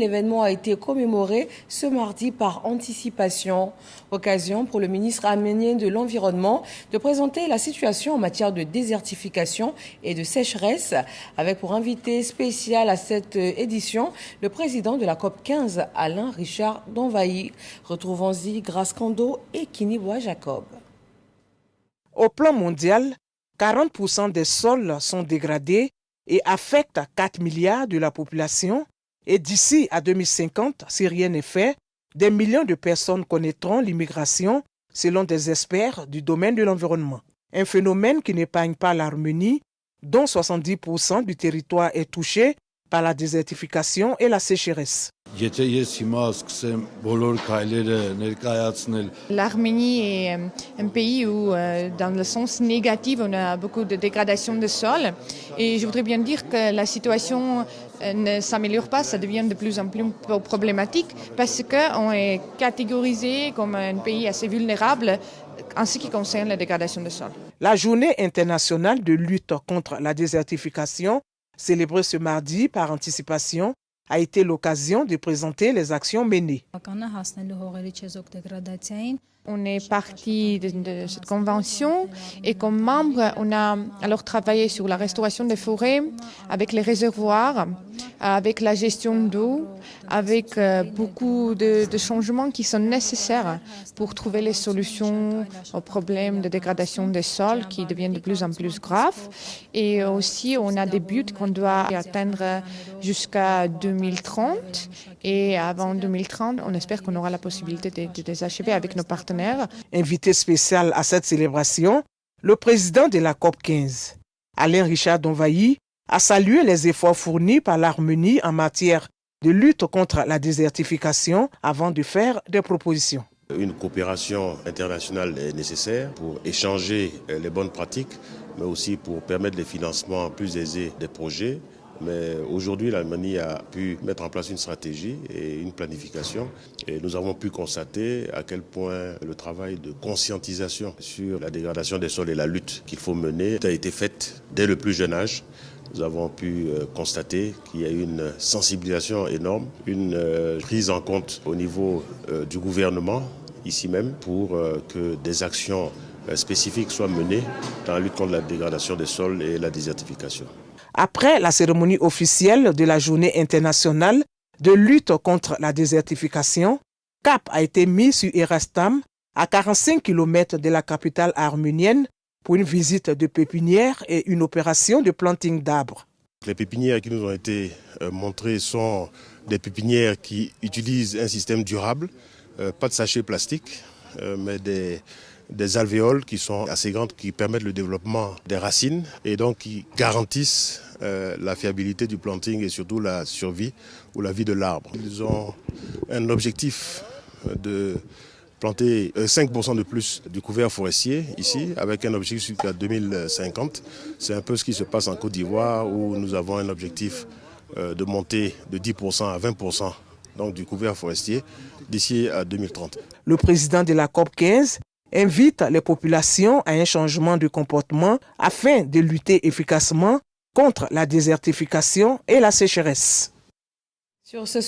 l'événement a été commémoré ce mardi par anticipation. Occasion pour le ministre arménien de l'Environnement de présenter la situation en matière de désertification et de sécheresse, avec pour invité spécial à cette édition le président de la COP 15, Alain Richard Donvaï. Retrouvons-y Grace Kando et Kiniboa Jacob. Au plan mondial, 40% des sols sont dégradés et affectent 4 milliards de la population. Et d'ici à 2050, si rien n'est fait, des millions de personnes connaîtront l'immigration, selon des experts du domaine de l'environnement. Un phénomène qui n'épargne pas l'Arménie, dont 70% du territoire est touché par la désertification et la sécheresse. L'Arménie est un pays où, dans le sens négatif, on a beaucoup de dégradation de sol. Et je voudrais bien dire que la situation ne s'améliore pas, ça devient de plus en plus problématique parce qu'on est catégorisé comme un pays assez vulnérable en ce qui concerne la dégradation de sol. La journée internationale de lutte contre la désertification, célébrée ce mardi par anticipation, a été l'occasion de présenter les actions menées. On est parti de cette convention et comme membre, on a alors travaillé sur la restauration des forêts, avec les réservoirs, avec la gestion d'eau, avec beaucoup de changements qui sont nécessaires pour trouver les solutions aux problèmes de dégradation des sols qui deviennent de plus en plus graves. Et aussi, on a des buts qu'on doit atteindre jusqu'à 2030. Et avant 2030, on espère qu'on aura la possibilité de les achever avec nos partenaires. Invité spécial à cette célébration, le président de la COP 15, Alain Richard Donvaï, a salué les efforts fournis par l'Arménie en matière de lutte contre la désertification avant de faire des propositions. Une coopération internationale est nécessaire pour échanger les bonnes pratiques, mais aussi pour permettre les financements plus aisés des projets. Mais aujourd'hui, l'Arménie a pu mettre en place une stratégie et une planification. Et nous avons pu constater à quel point le travail de conscientisation sur la dégradation des sols et la lutte qu'il faut mener a été faite dès le plus jeune âge. Nous avons pu constater qu'il y a une sensibilisation énorme, une prise en compte au niveau du gouvernement, ici même, pour que des actions spécifiques soient menées dans la lutte contre la dégradation des sols et la désertification. Après la cérémonie officielle de la Journée internationale de lutte contre la désertification, cap a été mis sur Erastam, à 45 km de la capitale arménienne, pour une visite de pépinière et une opération de planting d'arbres. Les pépinières qui nous ont été montrées sont des pépinières qui utilisent un système durable, pas de sachets plastiques, mais des alvéoles qui sont assez grandes, qui permettent le développement des racines et donc qui garantissent la fiabilité du planting et surtout la survie ou la vie de l'arbre. Ils ont un objectif de planter 5% de plus du couvert forestier ici, avec un objectif jusqu'à 2050. C'est un peu ce qui se passe en Côte d'Ivoire où nous avons un objectif de monter de 10% à 20% donc, du couvert forestier d'ici à 2030. Le président de la COP 15 invite les populations à un changement de comportement afin de lutter efficacement contre la désertification et la sécheresse. Sur ce